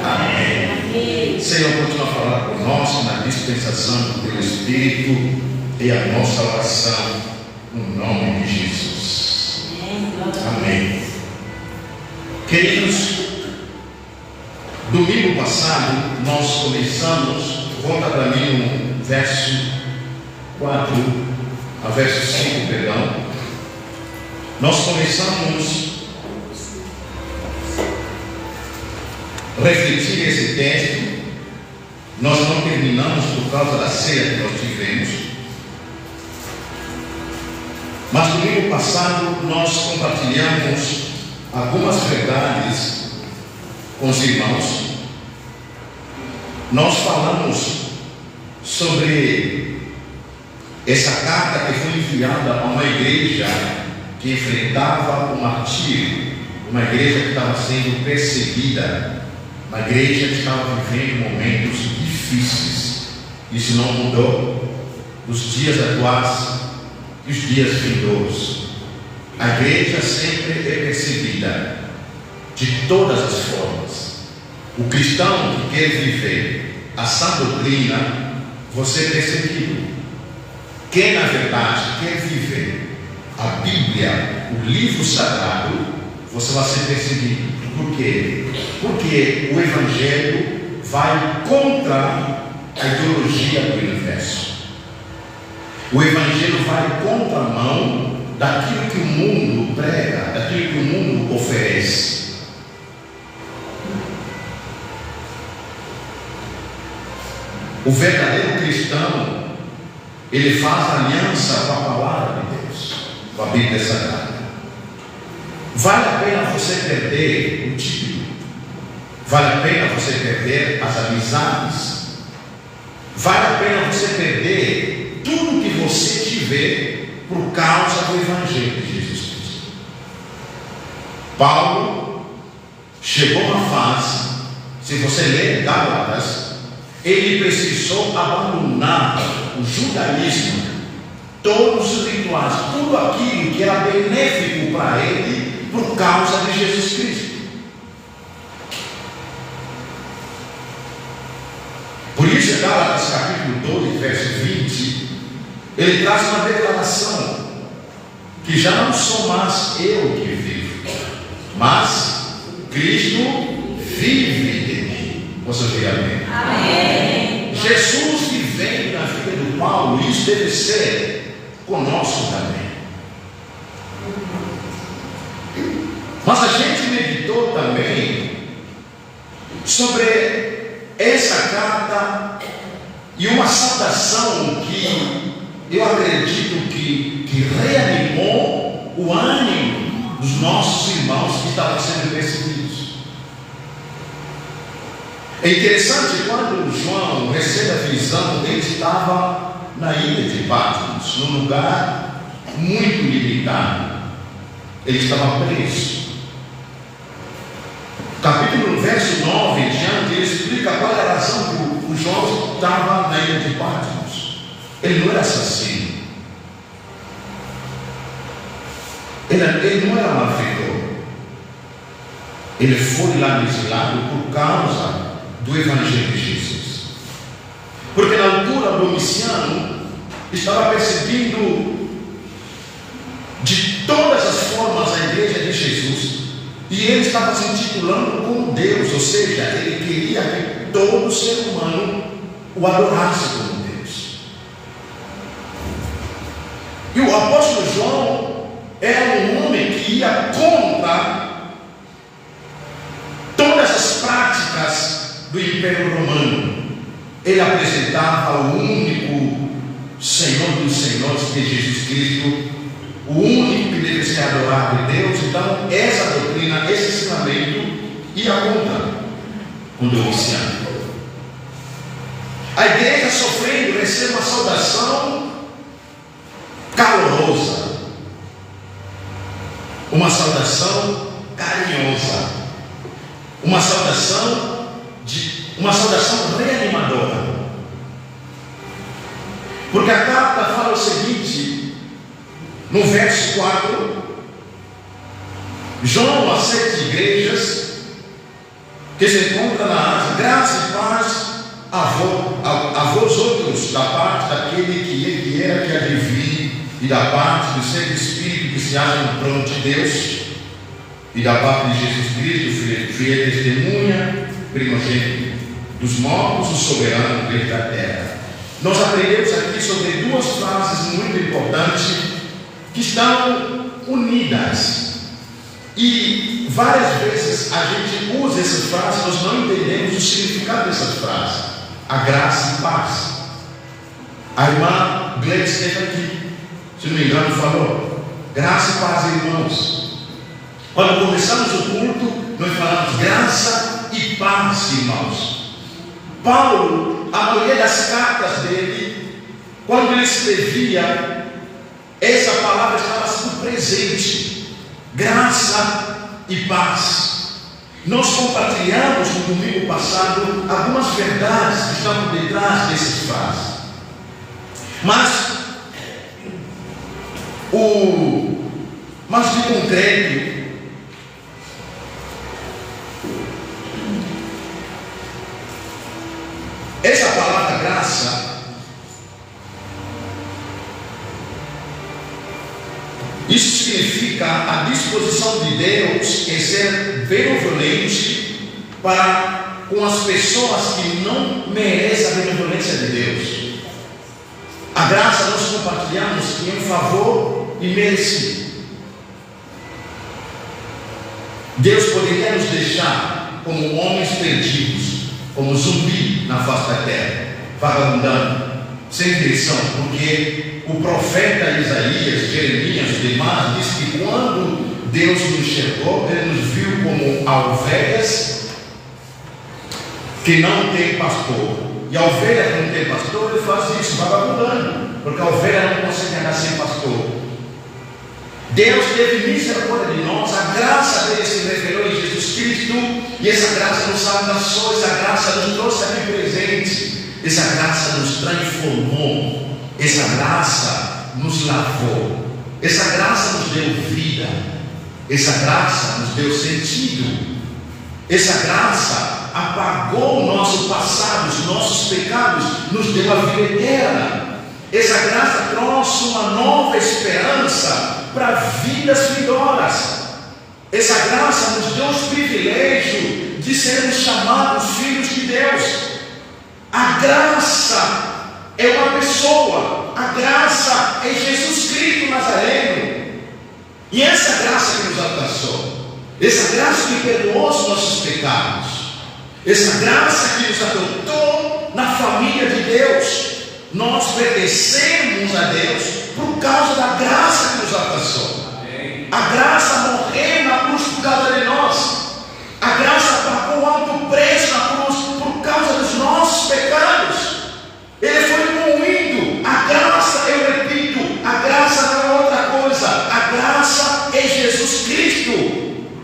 Amém. Senhor, continua a falar conosco na dispensação do Teu Espírito e a nossa oração no nome de Jesus. Amém. Queridos, domingo passado nós começamos, volta para mim no verso 4 a verso 5, perdão. Nós começamos a refletir esse texto. Nós não terminamos por causa da ceia que nós tivemos, mas domingo passado nós compartilhamos algumas verdades com os irmãos. Nós falamos sobre essa carta que foi enviada a uma igreja que enfrentava o martírio, uma igreja que estava sendo perseguida, uma igreja que estava vivendo momentos difíceis. Isso não mudou nos dias atuais e os dias vindouros. A igreja sempre é perseguida de todas as formas. O cristão que quer viver a sã doutrina, você é perseguido. Quem na verdade quer viver a Bíblia, o livro sagrado, você vai ser perseguido. Por quê? Porque o Evangelho vai contra a ideologia do universo. O Evangelho vai contra a mão daquilo que o mundo prega, daquilo que o mundo oferece. O verdadeiro cristão, ele faz aliança com a palavra de Deus, com a Bíblia Sagrada. Vale a pena você perder o título, vale a pena você perder as amizades, vale a pena você perder tudo que você tiver por causa do Evangelho de Jesus Cristo. Paulo chegou a uma fase, se você ler Gálatas, ele precisou abandonar o judaísmo, todos os rituais, tudo aquilo que era benéfico para ele por causa de Jesus Cristo. Por isso, em Gálatas capítulo 12, verso 20, ele traz uma declaração que já não sou mais eu que vivo, mas Cristo vive em mim. Você vê amém? Amém. Jesus vivendo na vida do Paulo, isso deve ser conosco também. Mas a gente meditou também sobre essa carta e uma saudação que eu acredito que reanimou o ânimo dos nossos irmãos que estavam sendo perseguidos. É interessante, quando João recebe a visão, ele estava na ilha de Patmos, num lugar muito limitado. Ele estava preso. Capítulo verso 9 em diante, ele explica qual era a razão que o João estava na ilha de Patmos. Ele não era assassino, ele não era malfeitor. Ele foi lá exilado por causa do Evangelho de Jesus. Porque na altura Domiciano estava perseguindo de todas as formas a igreja de Jesus, e ele estava se intitulando como Deus, ou seja, ele queria que todo ser humano o adorasse como Deus. E o apóstolo João era um homem que ia contra todas as práticas do Império Romano. Ele apresentava o único Senhor dos Senhores, que é Jesus Cristo, o único que deve ser adorado de Deus. Então essa doutrina, esse ensinamento ia contra o Domiciano. A igreja sofrendo recebe uma saudação calorosa, uma saudação carinhosa, uma saudação reanimadora. Porque a carta fala o seguinte, no verso 4: João, às 7 igrejas que se encontra na Ásia, graça e paz a vós outros, da parte daquele que era, que há de vir, e da parte do Santo Espírito que se acha no trono de Deus, e da parte de Jesus Cristo, fiel testemunha, primogênito dos mortos, o soberano Rei da terra. Nós aprendemos aqui sobre duas frases muito importantes que estão unidas. E várias vezes a gente usa essas frases, nós não entendemos o significado dessas frases. A graça e paz. A irmã Gleice esteve aqui, se não me engano, falou: graça e paz, irmãos. Quando começamos o culto, nós falamos graça e paz, irmãos. Paulo, a maioria das cartas dele, quando ele escrevia, essa palavra estava sempre presente: graça e paz. Nós compartilhamos no domingo passado algumas verdades que estão por detrás dessas frases. Mas de concreto, essa palavra graça, isso significa a disposição de Deus em ser benevolente para com as pessoas que não merecem a benevolência de Deus. A graça nós compartilhamos em um favor imerecido. Deus poderia nos deixar como homens perdidos, como zumbi na face da terra, vagabundando, sem direção, porque o profeta Isaías, Jeremias e demais diz que quando Deus nos enxergou, Ele nos viu como ovelhas que não tem pastor. E a ovelha que não tem pastor, ele faz isso, vagabundando, porque a ovelha não consegue andar sem pastor. Deus teve misericórdia de nós, a graça dele se revelou em Jesus Cristo, e essa graça nos abraçou, essa graça nos trouxe aqui presente, essa graça nos transformou, essa graça nos lavou, essa graça nos deu vida, essa graça nos deu sentido, essa graça apagou o nosso passado, os nossos pecados, nos deu a vida eterna. Essa graça trouxe uma nova esperança para vidas vindouras. Essa graça nos deu o privilégio de sermos chamados filhos de Deus. A graça é uma pessoa, a graça é Jesus Cristo Nazareno. E essa graça que nos alcançou, essa graça que perdoou os nossos pecados, essa graça que nos adotou na família de Deus, nós pertencemos a Deus por causa da graça que nos alcançou. A graça morreu na cruz por causa de nós. A graça pagou alto preço na cruz por causa dos nossos pecados. Ele foi moído. A graça, eu repito, a graça não é outra coisa. A graça é Jesus Cristo.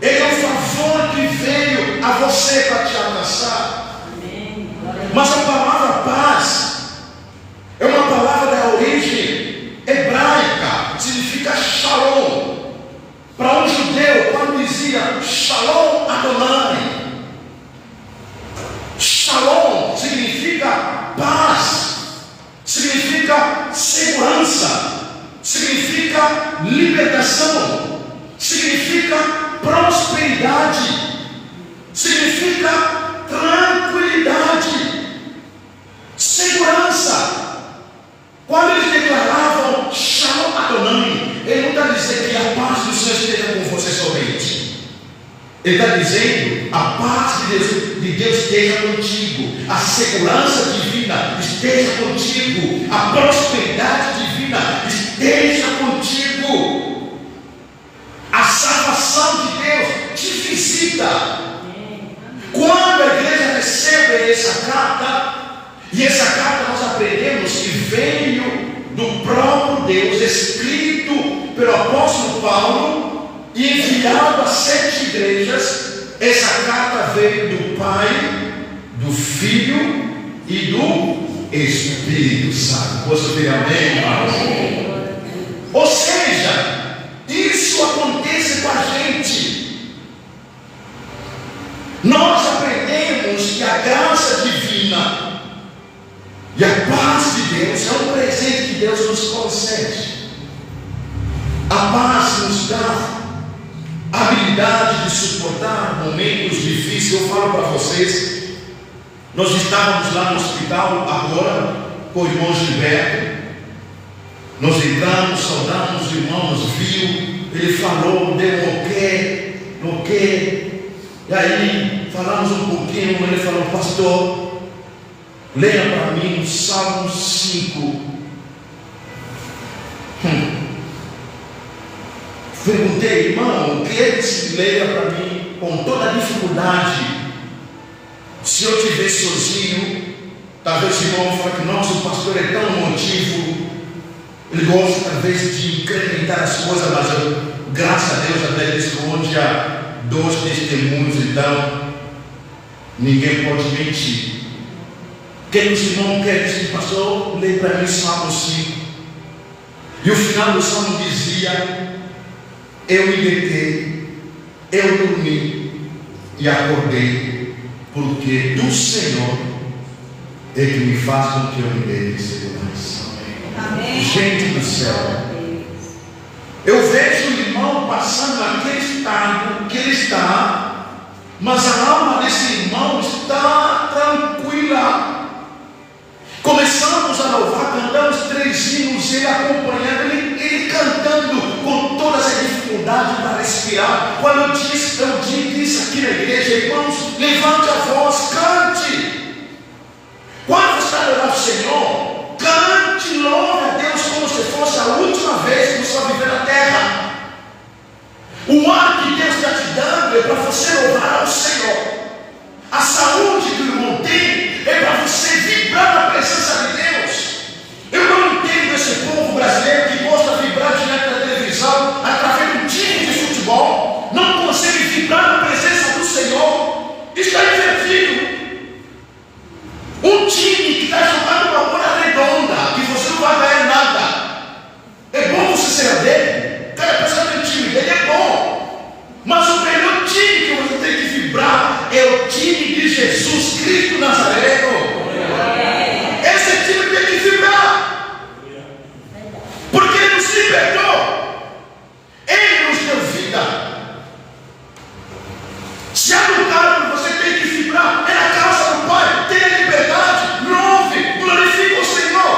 Ele é o favor que veio a você para te alcançar. Mas a palavra paz é uma palavra da origem hebraica, significa shalom. Para um judeu, quando dizia shalom Adonai, shalom significa paz, significa segurança, significa libertação, significa prosperidade, significa tranquilidade, segurança. Quando eles declaravam Shalom Adonai, ele não está dizendo que a paz do Senhor esteja com você somente. Ele está dizendo a paz de Deus esteja contigo, a segurança divina esteja contigo, a prosperidade divina esteja contigo, a salvação de Deus te visita. Quando a igreja recebe essa carta, e essa carta nós aprendemos que veio do próprio Deus, escrito pelo apóstolo Paulo e enviado a 7 igrejas. Essa carta veio do Pai, do Filho e do Espírito Santo. Posso ter amém, irmãos? Ou seja, isso acontece com a gente. Nós aprendemos paz de Deus é um presente que Deus nos concede. A paz nos dá a habilidade de suportar momentos difíceis. Eu falo para vocês, nós estávamos lá no hospital agora com o irmão Gilberto. Nós entramos, saudamos o irmão, nos viu, ele falou, deu no quê? E aí falamos um pouquinho, ele falou: pastor, leia para mim o Salmo 5. Perguntei: irmão, o que ele se leia para mim com toda a dificuldade? Se eu estiver sozinho, talvez o irmão fale que nossa, o pastor é tão emotivo, ele gosta talvez de incrementar as coisas, mas graças a Deus até disse que onde há 2 testemunhos, então ninguém pode mentir. Quem os irmãos quer dizer: pastor, leia para mim o Salmo 5. E o final do Salmo dizia: eu me deitei, eu dormi e acordei, porque do Senhor é que me faz com que eu me deite em segurança. Amém. Gente do céu, eu vejo o irmão passando naquele estado que ele está, mas a alma desse irmão está tranquila. Começamos a louvar, cantamos 3 hinos, ele acompanhando, ele cantando com todas as dificuldades para respirar. Quando eu disse aqui na igreja: irmãos, levante a voz, cante. Quando você está adorando o Senhor, cante, louve a Deus como se fosse a última vez que você vai viver na terra. O ar que Deus está te dando é para você louvar ao Senhor. A saúde que o irmão tem é para você vibrar na presença de Deus. Eu não entendo esse povo brasileiro que gosta de vibrar diante da televisão através de um time de futebol, não consegue vibrar na presença do Senhor. Está invertido. Um time que está jogando uma bola redonda, que você não vai ganhar nada. É bom você ser dele. Cada pessoa tem um time dele, é bom. Mas o melhor time que você tem que vibrar é o time de Jesus Cristo Nazareno. Esse time tem que vibrar, porque Ele nos libertou, Ele nos deu vida. Se há lugar que você tem que vibrar, é na casa do Pai. Tenha liberdade, louve, glorifique o Senhor.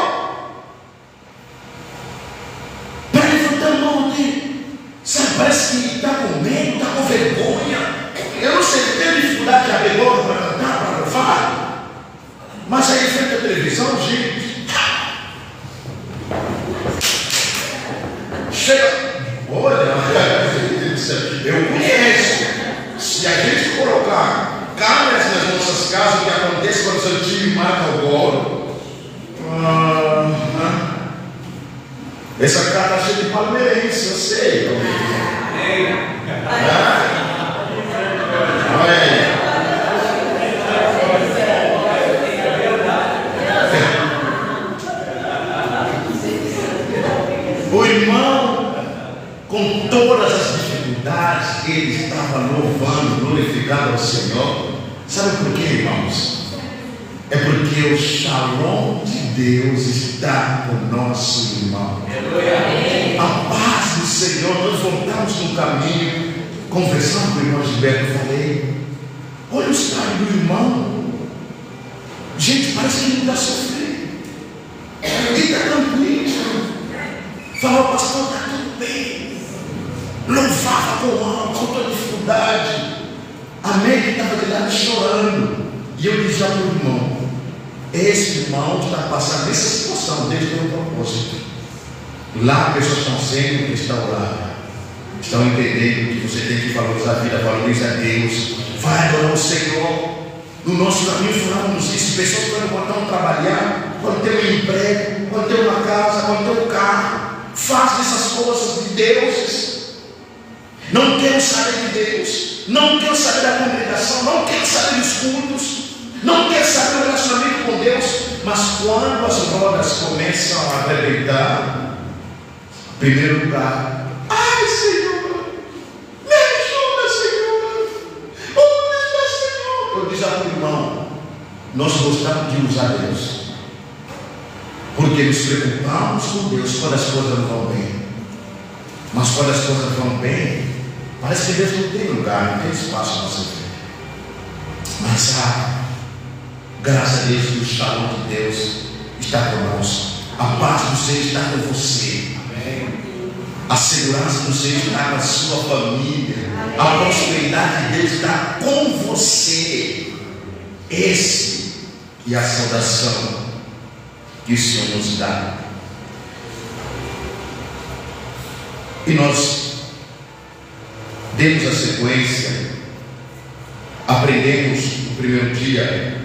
Para levantar a mão dele, sabe, parece que está com medo, está com vergonha. Eu não sei, tem dificuldade de abrir boca para cantar, para louvar. Mas aí frente à televisão, gente, chega, olha, eu conheço. Se a gente colocar câmeras nas nossas casas, o que acontece quando o seu time marca o gol? Essa casa está cheia de palmeirense, eu sei. Olha aí. O irmão, com todas as dificuldades, ele estava louvando, glorificando ao Senhor. Sabe por quê, irmãos? É porque o shalom de Deus está com o nosso irmão. A paz do Senhor. Nós voltamos no caminho, conversando com o irmão Gilberto, eu falei: olha o estado do irmão. Gente, parece que ele não está sofrendo, ele está tranquilo. Falou: pastor, está tudo bem. Louvava com toda dificuldade. Amém? Ele estava de lado chorando. E eu dizia para o irmão: esse irmão está passando essa situação desde o propósito. Lá pessoas estão sendo restauradas, estão entendendo que você tem que valorizar a vida, valoriza a Deus, vai adorar o Senhor. No nosso caminho falamos isso. Pessoas quando vão trabalhar, quando tem um emprego, quando tem uma casa, quando tem um carro, faz essas coisas de deuses. Não quero saber de Deus, não quero saber da congregação, não quero saber dos cultos, não quero saber do relacionamento com Deus. Mas quando as rodas começam a arrebentar, em primeiro lugar, ai Senhor, me ajuda, Senhor, onde está, Senhor? Eu disse ao irmão: nós gostamos de usar Deus, Porque nos preocupamos com Deus quando as coisas não vão bem. Mas quando as coisas vão bem, parece que Deus não tem lugar, não tem espaço na nossa vida. Mas graças a Deus que o shalom de Deus está conosco. A paz do Senhor está com você. Amém. A segurança do Senhor está com a sua família. Amém. A prosperidade de Deus está com você. Esse é a saudação que o Senhor nos dá. E nós demos a sequência, aprendemos no primeiro dia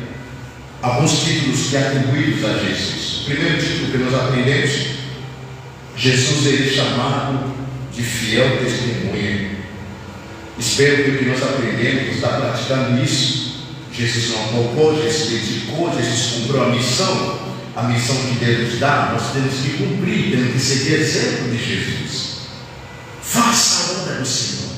alguns títulos que atribuídos a Jesus. O primeiro título que nós aprendemos: Jesus é chamado de fiel testemunha. Espero que o que nós aprendemos está praticando isso. Jesus não poupou, Jesus dedicou, Jesus cumpriu a missão que Deus nos dá. Nós temos que cumprir, temos que seguir exemplo de Jesus. Faça a obra do Senhor.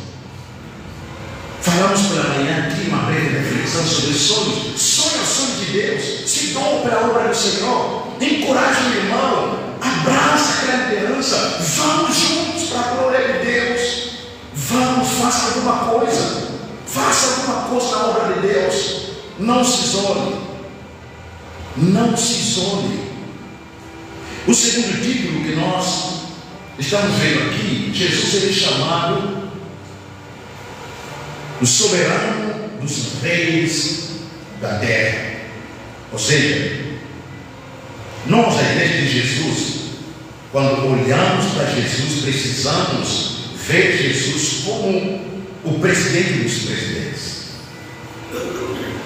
Falamos pela manhã aqui uma breve reflexão sobre sonhos. Sonha o sonho de Deus, se doa pela obra do Senhor, encoraje o irmão, abraça aquela liderança. Vamos juntos para a glória de Deus. Vamos, faça alguma coisa na obra de Deus. Não se isole. Não se isole. O segundo título que nós estamos vendo aqui: Jesus é chamado o soberano dos reis da terra. Ou seja, nós, a igreja de Jesus, quando olhamos para Jesus, precisamos ver Jesus como o presidente dos presidentes.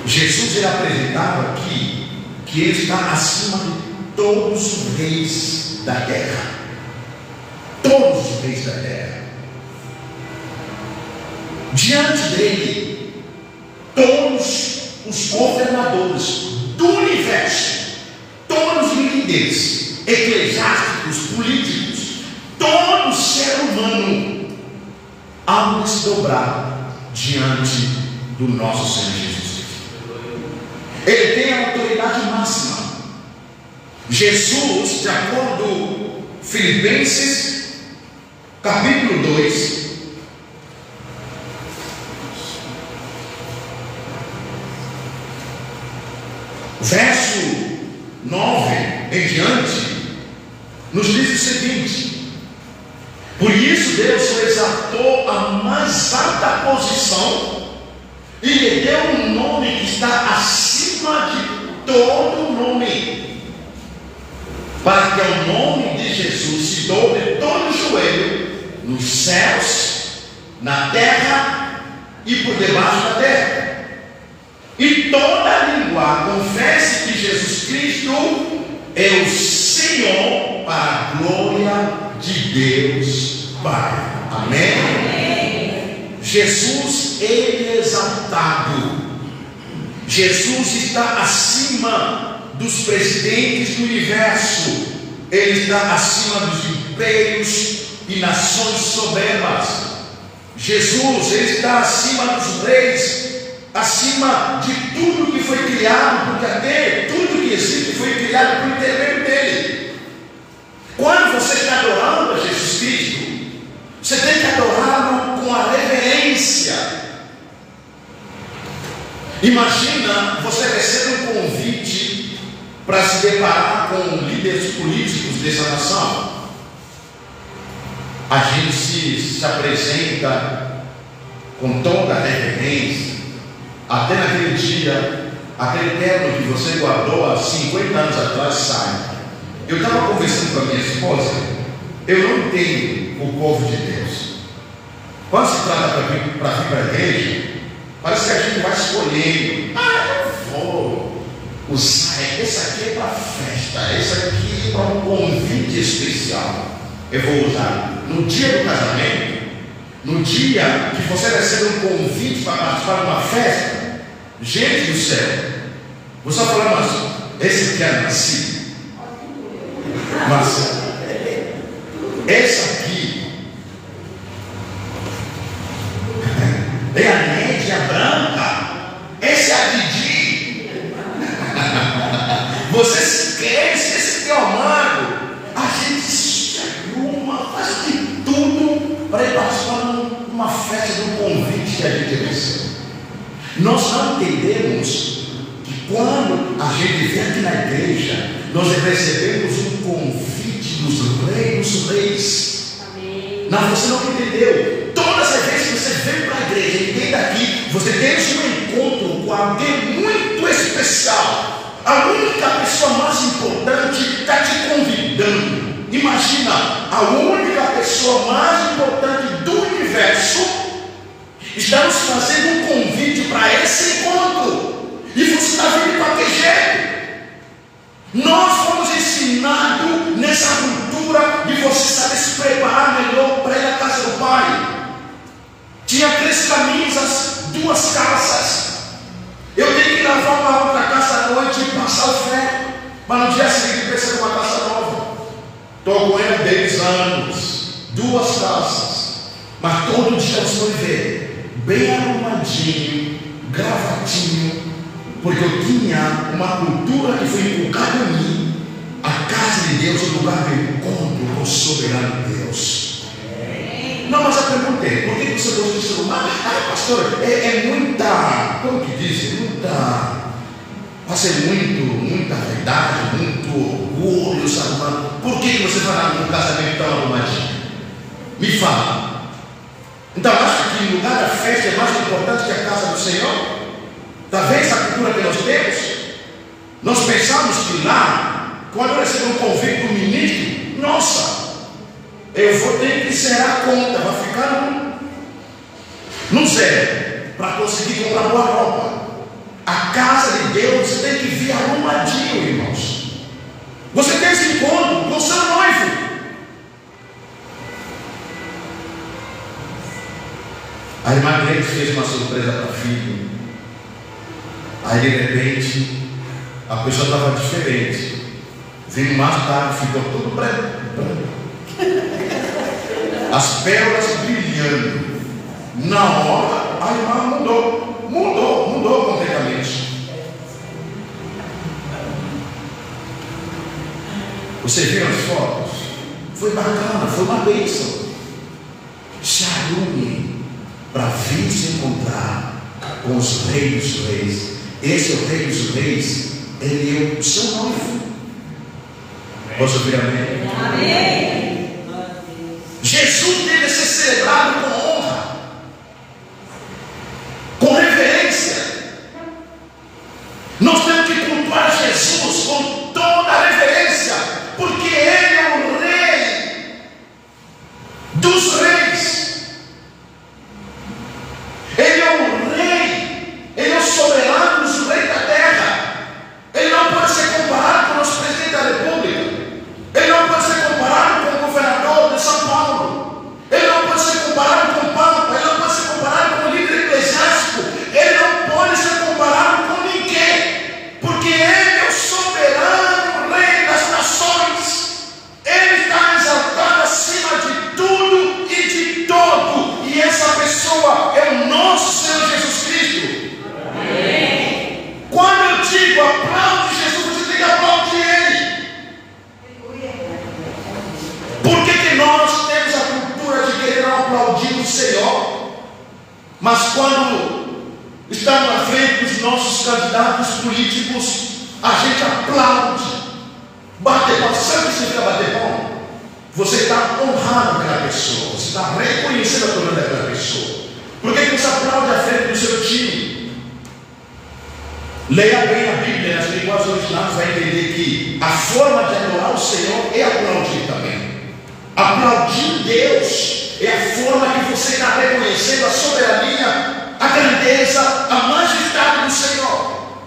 Jesus é apresentado aqui que ele está acima de todos os reis da terra. Todos os reis da terra. Diante dele, todos os governadores do universo, todos os líderes eclesiásticos, políticos, todo ser humano há de se dobrar diante do nosso Senhor Jesus Cristo. Ele tem a autoridade máxima. Jesus, de acordo com Filipenses capítulo 2, verso 9 em diante, nos diz o seguinte: por isso Deus o exaltou à mais alta posição e lhe deu um nome que está acima de todo nome, para que ao nome de Jesus se dobre todo o joelho, nos céus, na terra e por debaixo da terra, e toda língua confesse que Jesus Cristo é o Senhor, para a glória de Deus Pai. Amém? Amém. Jesus, ele é exaltado. Jesus está acima dos presidentes do universo. Ele está acima dos impérios e nações soberbas. Jesus, ele está acima dos reis, acima de tudo que foi criado, porque até tudo que existe foi criado por intermédio dele. Quando você está adorando a Jesus Cristo, você tem que adorá-lo com a reverência. Imagina você recebe um convite para se deparar com líderes políticos dessa nação. A gente se apresenta com toda a reverência. Até naquele dia, aquele terno que você guardou há 50 anos atrás sai. Eu estava conversando com a minha esposa. Eu não entendo o povo de Deus. Quando se trata para vir para a igreja, parece que a gente vai escolhendo. Eu vou usar. Esse aqui é para festa. Esse aqui é para um convite especial. Eu vou usar no dia do casamento, no dia que você recebe um convite para participar de uma festa. Gente do céu, você vai falar, mas esse aqui é nascido. Mas essa aqui é a média branca. Essa é a Didi. Você se esquece, esse aqui é o Mário. a gente vê aqui na igreja, nós recebemos um convite dos reis. Amém. Não, você não entendeu. Todas as vezes que você vem para a igreja e vem daqui, você tem um encontro com alguém muito especial. A única pessoa mais importante está te convidando. Imagina, a única pessoa mais importante do universo está nos fazendo um convite para esse encontro. E você está vindo de qualquer jeito. Nós fomos ensinados nessa cultura de você saber se preparar melhor para ir à casa do Pai. Tinha 3 camisas, 2 calças. Eu tenho que lavar uma outra calça à noite e passar o ferro. Mas no dia seguinte precisa de uma calça nova. Estou com ele há 10 anos, 2 calças. Mas todo dia você vai ver, bem arrumadinho, gravatinho. Porque eu tinha uma cultura que foi inculcada em mim. A casa de Deus é o lugar de encontro com o soberano Deus. Não, mas a pergunta é, por que você gosta de ser humano? Pastor, é muita, como que diz? Muita verdade, muito orgulho, sabe? Por que você vai num casamento tão arrumadinho? Me fala. Então, acha que o lugar da festa é mais importante que a casa do Senhor? Está vendo essa cultura que nós temos? Nós pensamos que lá, quando eu recebo um convite do ministro, nossa, eu vou ter que zerar a conta, vai ficar no zero, para conseguir comprar boa roupa. A casa de Deus você tem que vir arrumadinho, irmãos. Você tem esse encontro com o seu noivo. A irmã Gleice fez uma surpresa para o filho. Aí de repente a pessoa estava diferente. Veio mais tarde, ficou tudo branco. As pérolas brilhando. Na hora a irmã mudou completamente. Você viu as fotos? Foi bacana, foi uma bênção. Se arrume para vir se encontrar com os reis dos reis. Esse é o Rei dos Reis, ele é o seu noivo. Posso ouvir amém? Amém. Jesus deve ser celebrado com honra, com reverência. Nós temos que cultuar Jesus com toda a reverência, porque Ele é o Rei dos Reis. Ele é o Rei, Ele é o soberano dos reis da terra. Ele não pode ser comparado com o nosso presidente da República. Ele não pode ser comparado com o governador de São Paulo. Ele não pode ser comparado com o Papa. Ele não pode ser comparado com o líder eclesiástico. Ele não pode ser comparado com ninguém, porque Ele é o soberano Rei das nações. Ele está exaltado acima de tudo e de todo. E essa pessoa é o nosso Senhor Jesus Cristo. Amém. Quando eu digo aplaude Jesus, você tem que aplaudir Ele. Por que nós temos a cultura de querer não aplaudir o Senhor? Mas quando estamos na frente dos nossos candidatos políticos, a gente aplaude, bate palma. Sabe o que significa bater palma? Você está honrando aquela pessoa, você está reconhecendo a autoridade daquela pessoa. Por que você aplaude à frente do seu time? Leia bem a Bíblia, nas linguagens originais, vai entender que a forma de adorar o Senhor é aplaudir também. Aplaudir Deus é a forma que você está reconhecendo a soberania, a grandeza, a majestade do Senhor.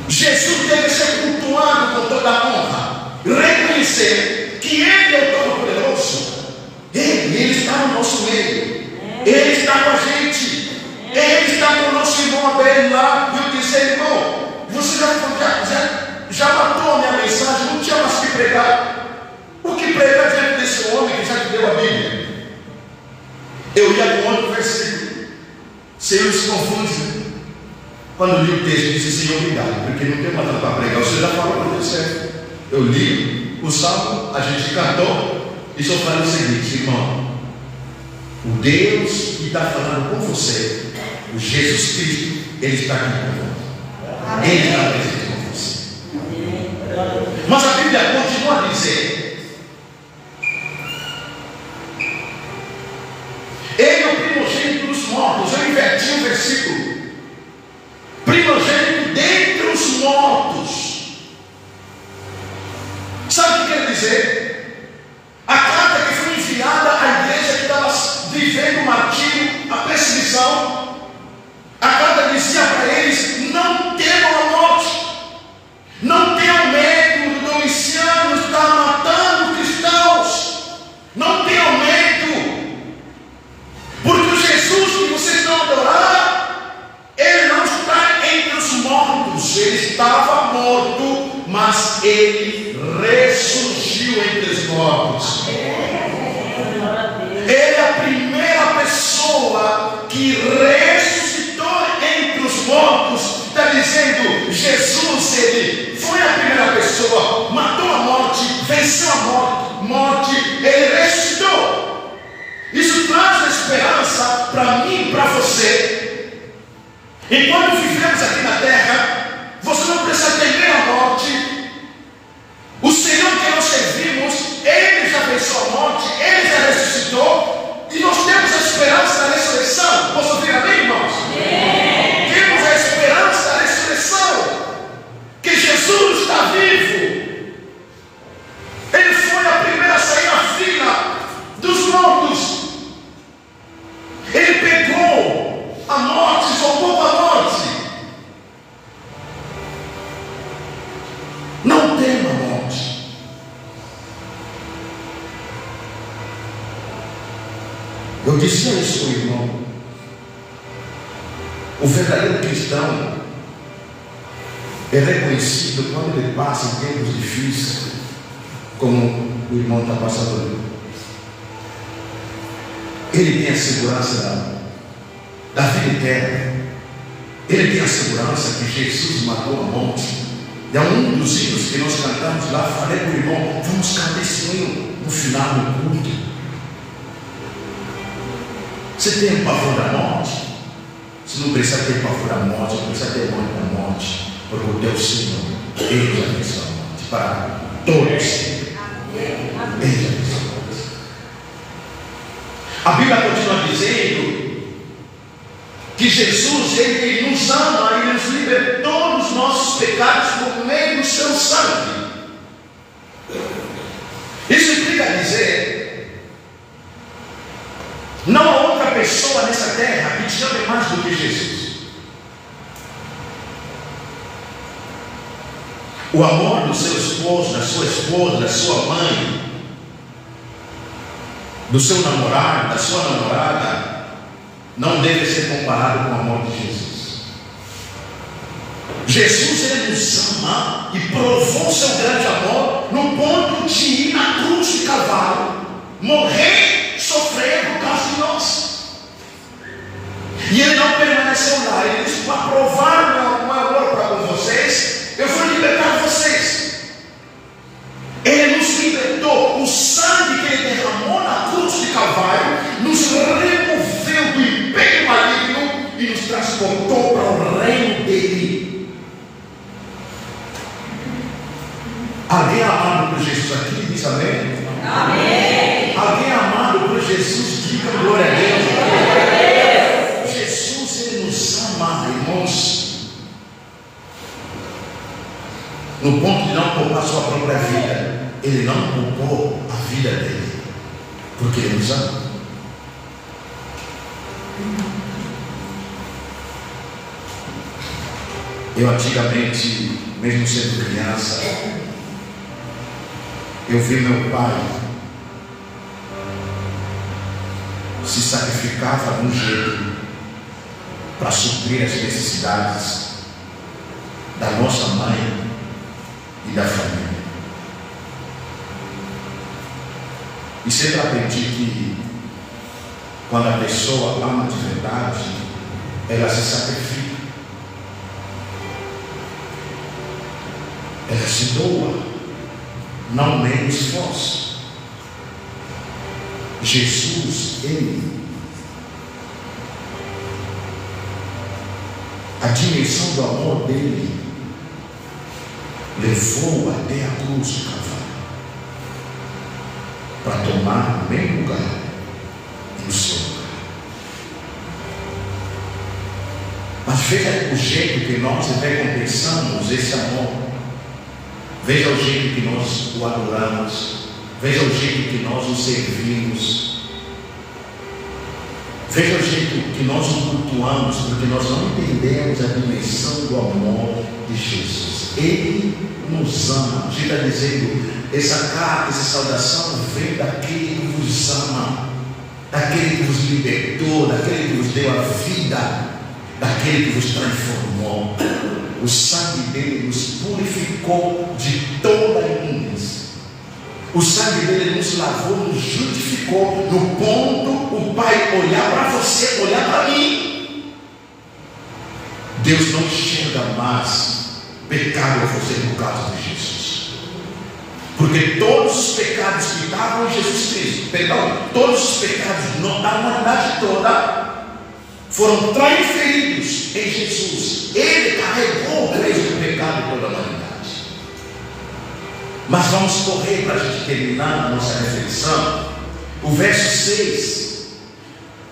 Jesus deve ser cultuado com toda a honra, reconhecer que Ele é o Todo-Poderoso. Ele está no nosso meio, Ele está com a gente. Ele está com o nosso irmão Abel lá. E eu disse, irmão, você já matou a minha mensagem, não tinha mais que pregar. O que pregar diante desse homem que já te deu a Bíblia? Eu ia com outro versículo. Senhor se confunde. Quando li o texto, disse, Senhor, obrigado, porque não tem mais nada para pregar. O Senhor já falou para você. Eu li o salmo, a gente cantou, e só falei o seguinte, irmão: o Deus que está falando com você, o Jesus Cristo, Ele está aqui conosco. Ele está presente com você. Mas a Bíblia continua a dizer: Ele é o primogênito dos mortos. Eu inverti o versículo. Primogênito dentre os mortos. Sabe o que quer dizer? A carta que foi enviada à igreja que estava vivendo o martírio, a perseguição, a carta dizia para eles: não temam a morte, não tenham medo do Domiciano estar matando cristãos, não tenham medo, porque o Jesus que vocês estão adorando, ele não está entre os mortos, ele estava morto, mas ele ressurgiu entre os mortos. Ele é a primeira pessoa que ressuscitou entre os mortos. Está dizendo, Jesus, ele foi a primeira pessoa, matou a morte, venceu a morte, ele ressuscitou. Isso traz uma esperança para mim e para você. Enquanto vivemos aqui na terra, você não precisa temer a morte. O Senhor que nós servimos, Ele já venceu a morte, Ele já ressuscitou, e nós temos a esperança da ressurreição. Posso ouvir amém, irmãos? Temos a esperança da ressurreição, que Jesus está vivo. Ele foi a primeira a sair na fila dos mortos. Ele pegou a morte, soltou a morte. Não tema a morte. Eu disse isso, meu irmão. O verdadeiro cristão é reconhecido quando ele passa em tempos difíceis, como o irmão está passando. Ele tem a segurança da vida eterna. Ele tem a segurança que Jesus matou a morte. E é um dos hinos que nós cantamos lá. Falei para o irmão: vamos cantar esse hino no final do culto. Você tem pavor da morte? Você não precisa ter pavor da morte, não precisa ter medo da morte, porque o teu Senhor, Ele já venceu a morte para todos. Ele já venceu a morte. A Bíblia continua dizendo que Jesus, Ele nos ama, Ele nos libertou dos nossos pecados por meio do seu sangue. Isso implica dizer: não há outra pessoa nessa terra que te ame mais do que Jesus. O amor do seu esposo, da sua esposa, da sua mãe, do seu namorado, da sua namorada, não deve ser comparado com o amor de Jesus. Jesus, Ele nos ama e provou seu grande amor no ponto de ir na cruz de Calvário, morrer, sofrer por causa de nós. E Ele não permaneceu lá. Ele disse: para provar meu amor para com vocês, eu vou libertar vocês. Ele nos libertou. O sangue que Ele derramou na cruz de Calvário nos removeu do império maligno e nos transportou para o reino dele. Alguém é amado por Jesus aqui? Diz amém? Amém. Alguém é amado por Jesus? Diga glória a Deus. Jesus, Ele nos ama, irmãos, no ponto de não poupar sua própria vida. Ele não poupou a vida dele, porque Ele nos ama. Eu antigamente, mesmo sendo criança, eu vi meu pai se sacrificava de um jeito para suprir as necessidades da nossa mãe e da família. E sempre aprendi que quando a pessoa ama de verdade, ela se sacrifica, ela se doa, não mede esforço. Jesus, Ele. A a dimensão do amor dele levou até a cruz do Calvário para tomar o meu lugar e o seu lugar. Mas veja o jeito que nós recompensamos esse amor. Veja o jeito que nós o adoramos. Veja o jeito que nós o servimos. Veja o jeito que nós o cultuamos, porque nós não entendemos a dimensão do amor de Jesus. Ele nos ama. A gente está dizendo, essa carta, essa saudação vem daquele que vos ama, daquele que vos libertou, daquele que vos deu a vida, daquele que vos transformou. O sangue dele nos purificou de toda a imundícia. O sangue dele nos lavou, nos justificou, no ponto o Pai olhar para você, olhar para mim. Deus não enxerga mais pecado a você por causa de Jesus, porque todos os pecados que estavam em Jesus Cristo, todos os pecados da humanidade toda foram transferidos em Jesus. Ele carregou o peso do pecado de toda a humanidade. Mas vamos correr para a gente terminar a nossa reflexão. O verso 6: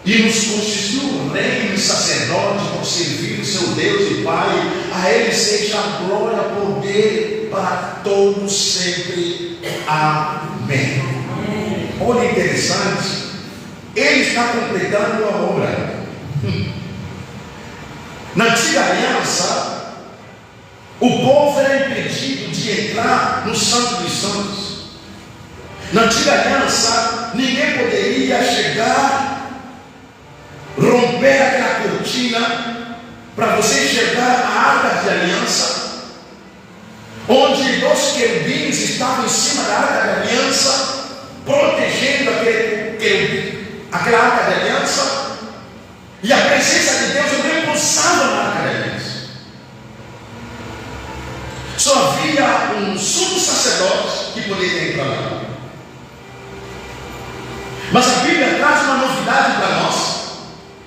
e nos constituiu reino e sacerdote por servir o seu Deus e Pai. A Ele seja a glória, poder para todos sempre. Amém. Olha, interessante, Ele está completando a obra. Na antiga aliança, o povo era impedido de entrar no Santo dos Santos. Na antiga aliança, ninguém poderia chegar, romper aquela cortina para você enxergar a arca de aliança, onde dois querubins estavam em cima da arca de aliança, protegendo aquela arca de aliança, e a presença de Deus não pousava na arca de aliança. Só havia um sumo sacerdote que poderia entrar lá. Mas a Bíblia traz uma novidade para nós.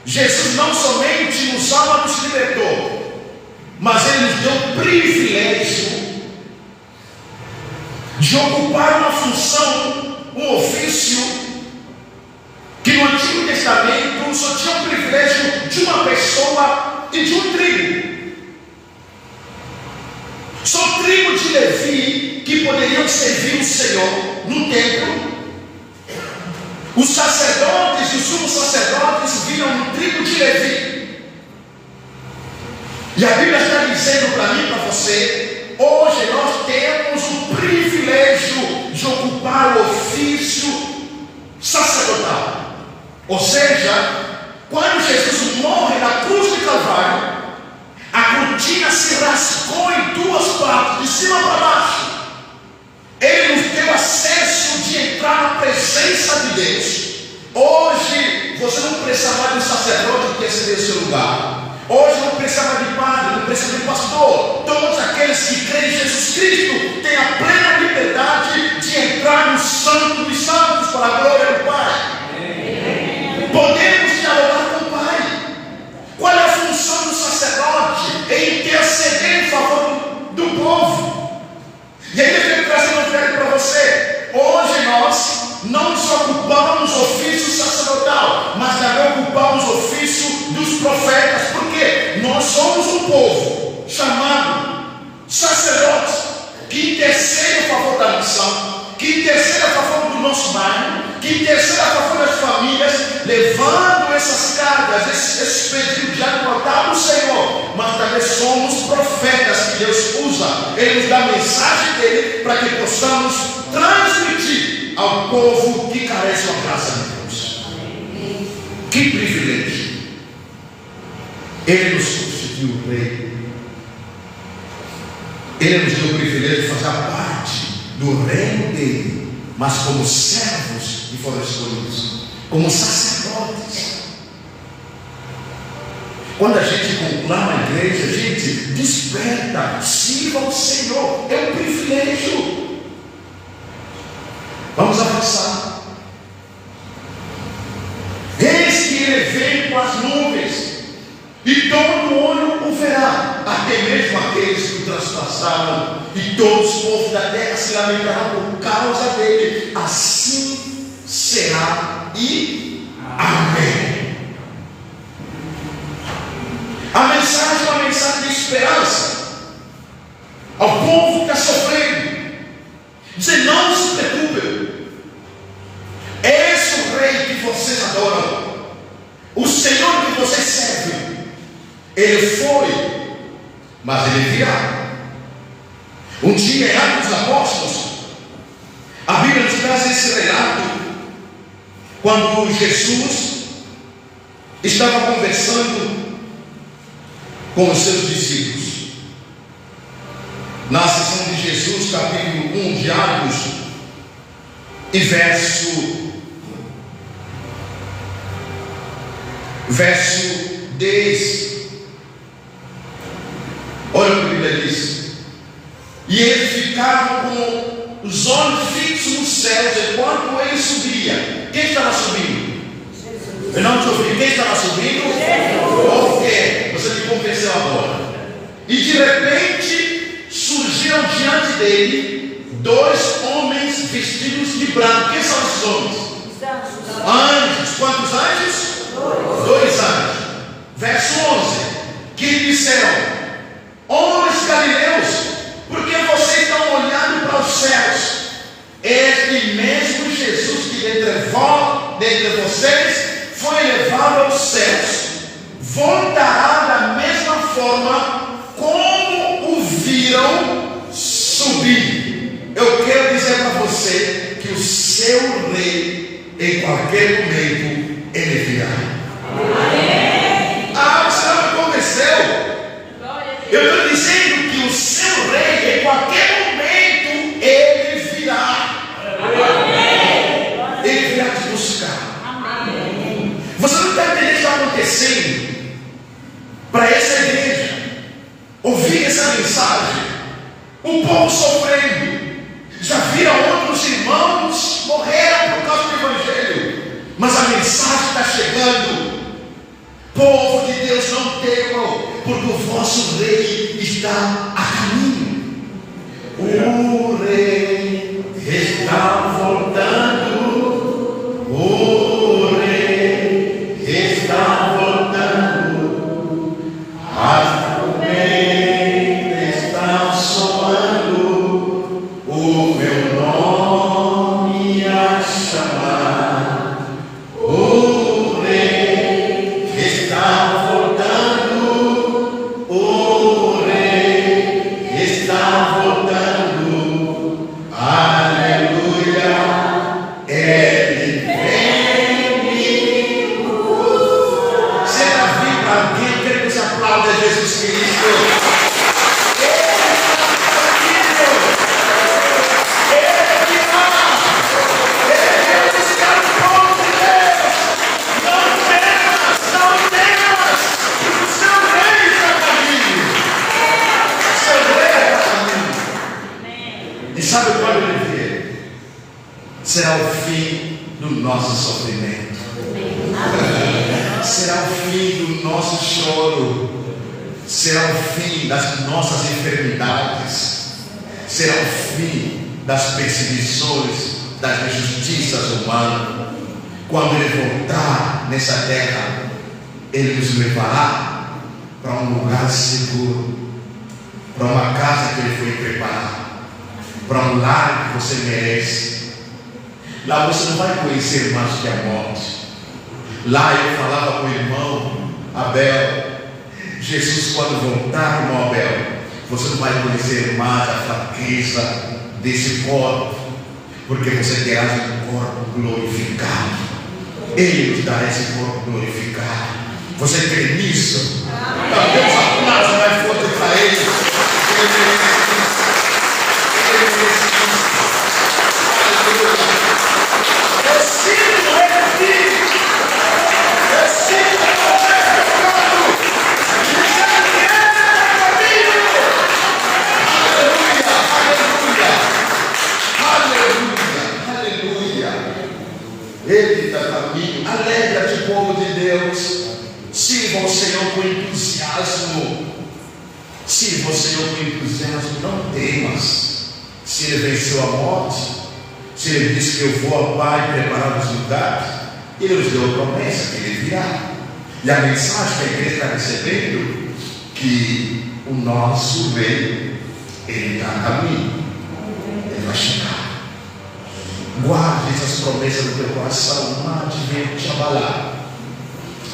Jesus não somente nos ama, nos libertou, mas Ele nos deu o privilégio de ocupar uma função, um ofício, que no Antigo Testamento só tinha o privilégio de uma pessoa e de um tribo. Só o tribo de Levi que poderiam servir o Senhor no templo. Os sacerdotes e os sumos sacerdotes viram no tribo de Levi. E a Bíblia está dizendo para mim e para você: hoje nós temos o privilégio de ocupar o ofício sacerdotal. Ou seja, quando Jesus morre na cruz de Calvário, a cortina se rasgou em duas partes, de cima para baixo. Ele nos deu acesso de entrar na presença de Deus. Hoje você não precisa mais de um sacerdote que exceder o seu lugar. Hoje não precisa mais de padre, não precisa de pastor. Todos aqueles que creem em Jesus Cristo têm a plena liberdade de entrar no Santo dos Santos para a glória do Pai. Podemos dialogar com o Pai. Qual é a função do sacerdote? É interceder em favor do povo. E aí eu quero trazer uma oferta para você. Hoje nós não nos ocupamos do ofício sacerdotal, mas também ocupamos o ofício dos profetas. Por quê? Nós somos um povo chamado sacerdotes, que intercede a favor da missão, que intercede a favor do nosso bairro, que intercede a favor das famílias, levando essas cargas, esses pedidos de adotar o Senhor. Mas também somos profetas que Deus usa. Ele nos dá a mensagem dele para que possamos transmitir ao povo que carece da graça de Deus. Que privilégio! Ele nos constituiu rei. Ele nos deu o privilégio de fazer parte do reino dele, mas como servos que foram escolhidos, como sacerdotes. Quando a gente conclama a igreja, a gente desperta, sirva ao Senhor, é um privilégio. Vamos avançar. Eis que ele vem com as nuvens, e todo olho o verá. até mesmo aqueles que o transpassaram, e todos os povos da terra se lamentarão por causa dele. Assim será e amém. A mensagem é uma mensagem de esperança ao povo que está sofrendo. Dizer: não se preocupem, esse é o rei que vocês adoram, o Senhor que vocês servem, ele foi, mas ele virá. Um dia, em Atos dos Apóstolos, a Bíblia nos traz esse relato, quando Jesus estava conversando com os seus discípulos. Na sessão de Jesus, capítulo 1 de Atos, e verso 10. Olha o que a Bíblia diz: e eles ficaram com os olhos fixos nos céus enquanto ele subia. Quem estava subindo? Jesus. Eu não te ouvi. Quem estava subindo? Jesus. O quê? Você me convenceu agora. E de repente surgiram diante dele 2 homens vestidos de branco. Quem são esses homens? Anjos. Quantos anjos? 2 anjos. Verso 11: que lhe disseram: homens galileus, por que vocês estão olhando para os céus? Este mesmo Jesus que dentre vocês foi levado aos céus, voltará da mesma forma como o viram subir. Eu quero dizer para você que o seu rei, em qualquer momento, ele virá. Você não me convenceu? Eu estou dizendo que o seu rei, em qualquer momento, ele virá. Ele virá te buscar. Você não está entendendo o que está acontecendo? Para essa igreja ouvir essa mensagem, o povo sofrendo, já viram outros irmãos morreram por causa do Evangelho, mas a mensagem está chegando. Povo de Deus, não temam, porque o vosso rei está a caminho. O rei está voltando. O rei está voltando. As trombetas estão soando. O meu nome a chamar. O rei está voltando. O rei está voltando. Aleluia. Ele vem. Você está vindo para alguém? Eu quero que você aplauda Jesus Cristo. E sabe quando ele vier? Será o fim do nosso sofrimento. Será o fim do nosso choro. Será o fim das nossas enfermidades. Será o fim das perseguições, das injustiças humanas. Quando ele voltar nessa terra, ele nos levará para um lugar seguro, para uma casa que ele foi preparar, para um lar que você merece. Lá você não vai conhecer mais que a morte. Lá eu falava com o irmão Abel: Jesus, quando voltar, irmão Abel, você não vai conhecer mais a fraqueza desse corpo, porque você terá um corpo glorificado. Ele nos dará esse corpo glorificado. Você crê nisso? Então, Deus aplauda mais forte para ele. Ele merece isso. Ele merece isso. Eu sinto ele. Eu sinto ele pecado. Aleluia. Aleluia. Ele está a caminho. Alegra-te, povo de Deus. Sirva ao Senhor com entusiasmo. Se você não tem entusiasmo, não temas. Se ele venceu a morte, se ele disse que eu vou ao Pai preparar os lugares, ele nos deu a promessa que ele virá. E a mensagem que a igreja está recebendo, que o nosso rei, ele está a caminho, ele vai chegar. Guarde essas promessas no teu coração, não há de vir te abalar.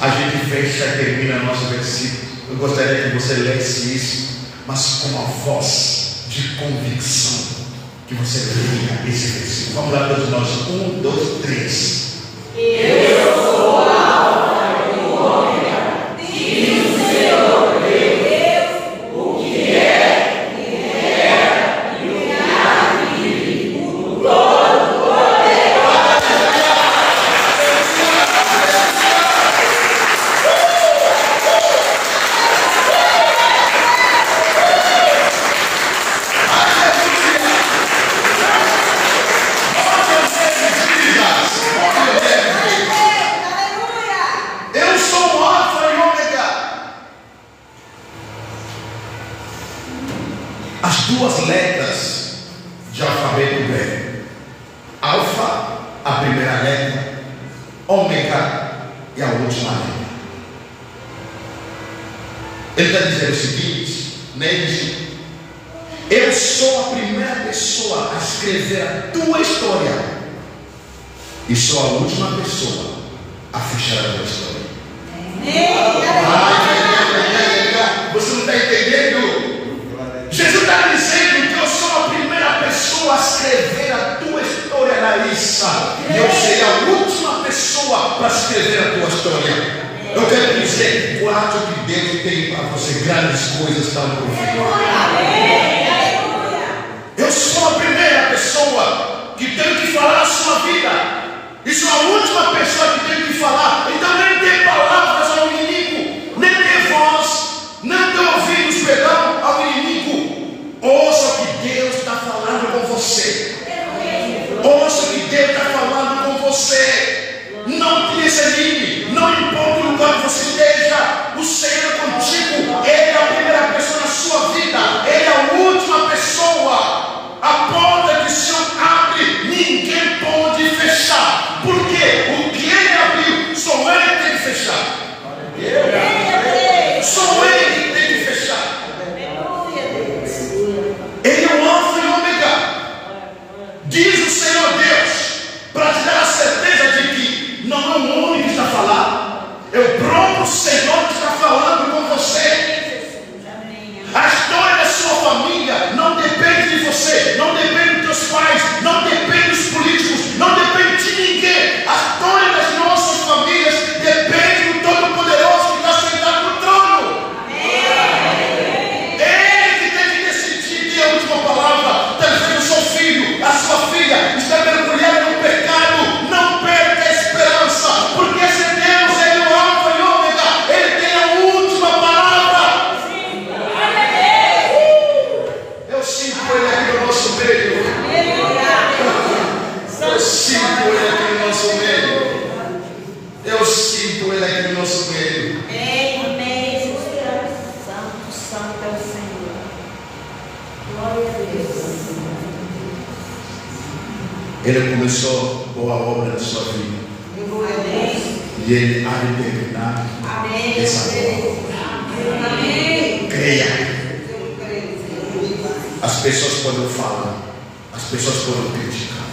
A gente fecha e termina nosso versículo. Eu gostaria que você lesse isso, mas com uma voz de convicção, que você leia esse versículo. Vamos lá, todos nós. 1, 2, 3. Eu sou a Alfa e o Ômega, diz o Senhor Deus, o que é, o que era e o que há de vir, o Todo-Poderoso. Eu sou o Alfa e o Ômega. As duas letras de alfabeto grego. Alfa, a primeira letra. Ômega e a última letra. Ele está dizendo o seguinte, nele: eu sou a primeira pessoa a escrever a tua história, e sou a última pessoa a fechar a tua história. Você não está entendendo? Jesus está dizendo que eu sou a primeira pessoa a escrever a tua história, Larissa, e eu serei a última pessoa para escrever a tua história. Eu quero dizer, guarde o que Deus tem para você, grandes coisas estão por vir. Eu sou a primeira pessoa que tem que falar a sua vida, e sou a última pessoa que tem que falar. Então nem dê palavras ao inimigo, nem dê voz, não dê ouvidos, perdão, ao inimigo. Ouça o que Deus está falando com você. Ouça o que Deus está falando com você. Não te desanime, não importa o lugar que você esteja, o Senhor é contigo. Ele é a primeira pessoa na sua vida, Ele é a última pessoa. A porta que o Senhor abre, ninguém pode fechar. Por quê? O que Ele abriu, só Ele tem que fechar. Só Ele tem que fechar. Ele é o Alfa e o Ômega. Diz o Senhor Deus, para te dar a certeza de que não é um homem que está falando, é o próprio Senhor que está falando com você. A história da sua família não depende de você, não depende dos teus pais, não depende dos políticos, não depende de ninguém. A história das nossas famílias depende do Todo-Poderoso que está sentado no trono. Ele que tem que decidir de a última palavra. Talvez o seu filho, a sua filha está mergulhada no pecado. Não perca a esperança, porque esse Deus, Ele é o Alfa e o Ômega, Ele tem a última palavra. Eu sinto Ele aqui no nosso meio. Eu sinto Ele aqui no nosso meio. Eu sinto Ele aqui no nosso meio. Amém. Santo, santo é o Senhor. Glória a Deus. Ele começou boa obra na sua vida. Amém. E Ele há de terminar Amém. essa obra. Amém. Creia. As pessoas podem falar, as pessoas podem criticar,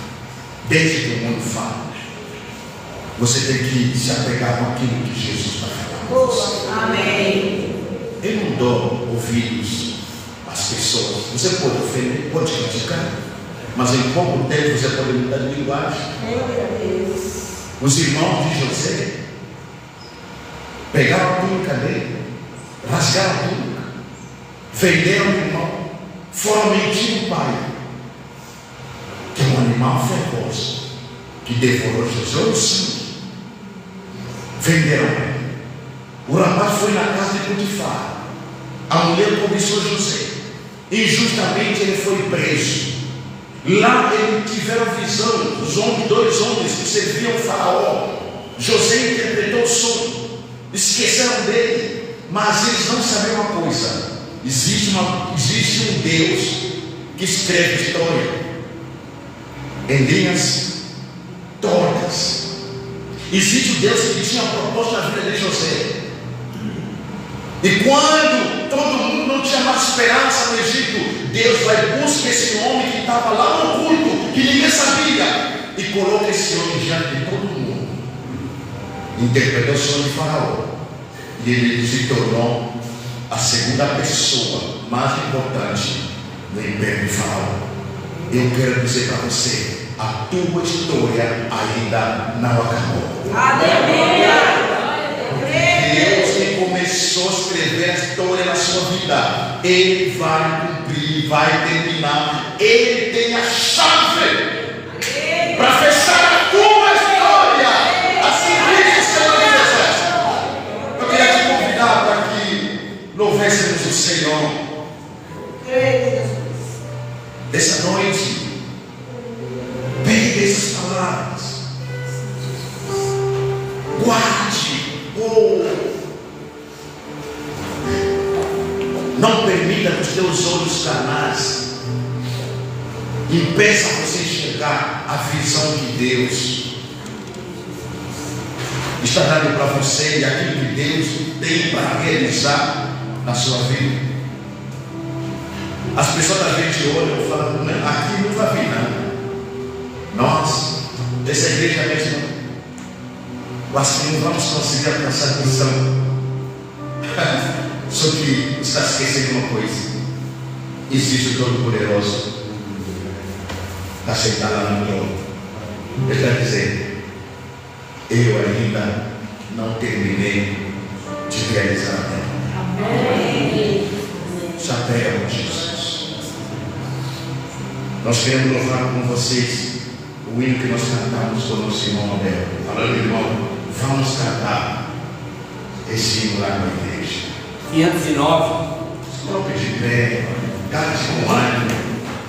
desde que o mundo fala. Você tem que se apegar com aquilo que Jesus está falando. Amém. Eu não dou ouvidos às pessoas. Você pode ofender, pode criticar, mas em pouco tempo você pode mudar de linguagem. Os irmãos de José pegaram a túnica dele, rasgaram a túnica, venderam o irmão, foram mentir o pai, que é um animal feroz que devorou José o sangue. Venderam ele. O rapaz foi na casa de Potifar. A mulher cobiçou José. Injustamente ele foi preso. Lá ele tiveram visão, dois homens que serviam o faraó. José interpretou o sonho. Esqueceram dele, mas eles não sabiam uma coisa. Existe um Deus que escreve história em linhas tortas. Existe um Deus que tinha proposto na vida de José. E quando todo mundo não tinha mais esperança no Egito, Deus vai buscar esse homem que estava lá no oculto, que ninguém sabia, e coloca esse homem diante de todo mundo. Interpretou o sonho de Faraó, e ele se tornou a segunda pessoa mais importante no império de Faraó. Eu quero dizer para você, a tua história ainda não acabou. Aleluia! Deus que começou a escrever a história na sua vida, Ele vai cumprir, vai terminar. Ele tem a chave para fechar a tua história. Assim diz o Senhor dos Exércitos. Eu queria te convidar para que louvéssemos o Senhor essa noite. Pegue essas palavras, guarde. Não permita que os teus olhos carnais impeçam você enxergar a visão de Deus está dando para você e aquilo que Deus tem para realizar na sua vida. As pessoas da gente olham e falam, aqui não vai vir não. Nós, dessa igreja mesmo, assim não vamos conseguir alcançar a missão. Só que está esquecendo uma coisa: existe o Todo-Poderoso, está sentado lá no trono. Ele está dizendo, eu ainda não terminei de realizar a terra. Amém. Chapéu, Jesus. Nós queremos louvar com vocês o hino que nós cantamos com o nosso irmão Abel. Falando, irmão, vamos cantar esse hino lá na igreja. 509. Coloque de pé, cante com ânimo,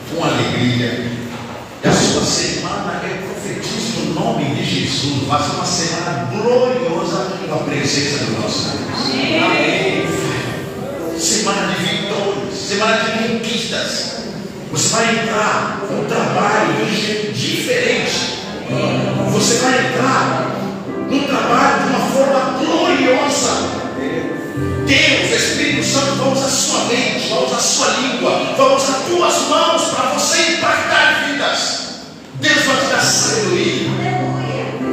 com alegria. E a sua semana é profetiza no nome de Jesus. Vai ser uma semana gloriosa com a presença do nosso Deus. Amém. Semana de vitórias, semana de conquistas. Você vai entrar no trabalho de um jeito diferente. Você vai entrar no trabalho de uma forma gloriosa. Deus, Espírito Santo, vai usar a sua mente, vai usar a sua língua, vai usar as tuas mãos para você impactar vidas. Deus vai te dar sabedoria.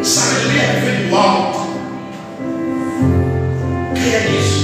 Sabedoria vem do alto. Creia nisso.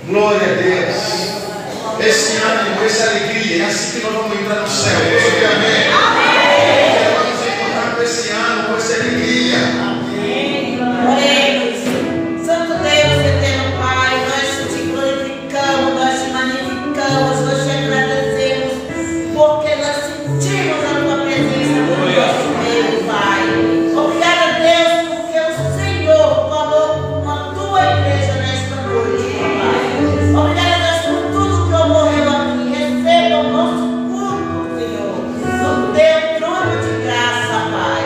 Glória a Deus. Esse ânimo, essa alegria, é assim que nós vamos entrar no céu. Amém. Vamos encontrar com esse ânimo, com essa alegria. Oremos. Santo Deus, eterno Pai, nós te glorificamos, nós te magnificamos, nós te agradecemos, porque nós sentimos a tua presença no nosso meio, Pai. Obrigada, Deus, porque o Senhor falou com a tua igreja nesta noite, Pai. Obrigada, Deus, por tudo que ocorreu aqui. Receba o nosso culto, Senhor, no teu trono de graça, Pai.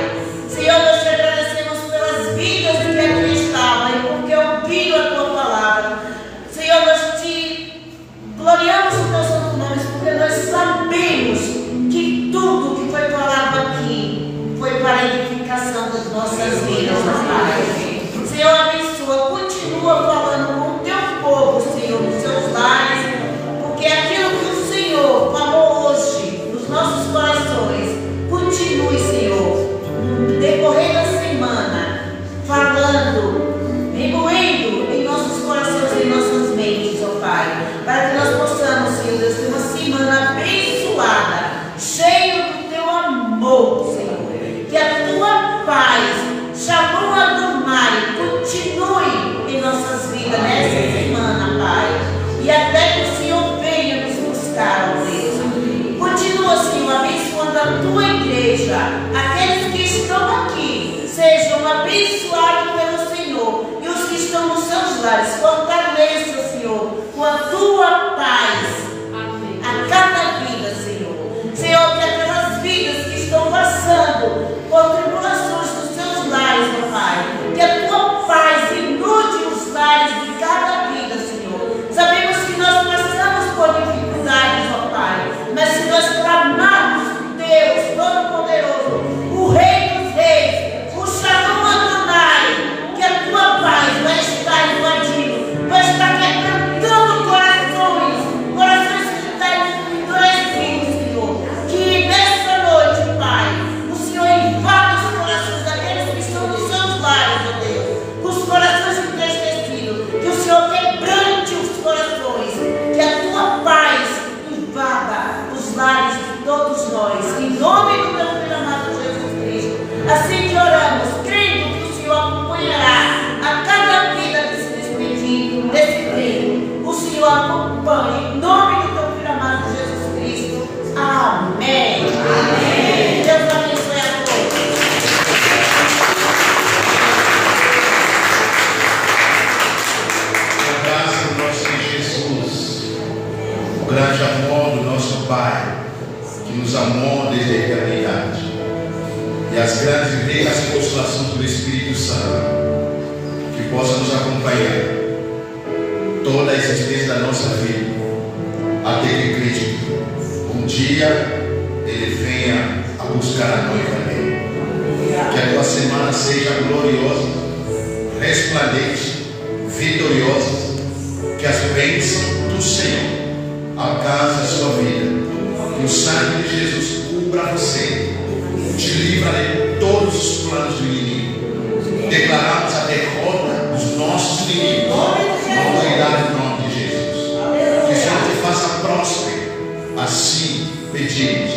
Senhor, nós te agradecemos pelas vidas que aqui estavam e porque ouviram a tua palavra. Senhor, nós te gloriamos o teu santo nome, porque nós sabemos que tudo que foi falado aqui foi para a edificação das nossas vidas, Pai. Senhor, abençoa, continua falando com o teu povo, Senhor, nos seus lares, porque aquilo que o Senhor falou hoje nos nossos corações, continue, Senhor, no decorrer da semana, falando, remoendo em nossos corações e em nossas mentes, ó Pai, para que nós possamos, Senhor Deus, ter uma semana abençoada, cheia do teu amor, Senhor, que a tua paz, chamou-a do mar, continue em nossas vidas nessa semana, Pai, e até que o Senhor venha nos buscar, ó Deus. Continua, Senhor, abençoando a tua igreja, aqueles que estão aqui, sejam abençoados pelo Senhor, e os que estão nos seus lares, fortaleça, Senhor, com a tua paz a cada vida, Senhor. Senhor, que aquelas vidas que estão passando por tribulações dos seus lares, meu Pai, que a tua paz inunde os lares de cada vida, Senhor. Sabemos que nós passamos por dificuldades, ó Pai, mas se nós clamarmos Deus Todo-Poderoso, o Rei dos Reis, o Shalom Adonai, que a tua paz vai estar invadindo, vai estar quebrantando corações que estão endurecidos, Senhor. Que nesta noite, Pai, o Senhor invada os corações daqueles que estão nos seus lares, ó Deus, os corações entristecidos, que o Senhor quebrante os corações, que a tua paz invada os lares de todos nós, em nome do teu filho amado Jesus Cristo. Assim que oramos, crendo que o Senhor acompanhará a cada vida que se despedir desse treino. O Senhor acompanha, em nome do teu filho amado Jesus Cristo. Amém. Amém. Deus abençoe a todos. A graça do nosso Senhor Jesus, o grande amor do nosso Pai, que nos amou desde a eternidade, e as grandes e ricas consolações do Espírito Santo, que possa nos acompanhar toda a existência da nossa vida, até que Cristo um dia Ele venha a buscar a noiva dele. Que a tua semana seja gloriosa, resplandente, vitoriosa, que as bênçãos do Senhor alcancem a sua vida, que o sangue de Jesus cubra você, te livra de todos os planos do inimigo. Declaramos a derrota dos nossos inimigos, na autoridade do nome de Jesus. Que o Senhor te faça próspero, assim pedimos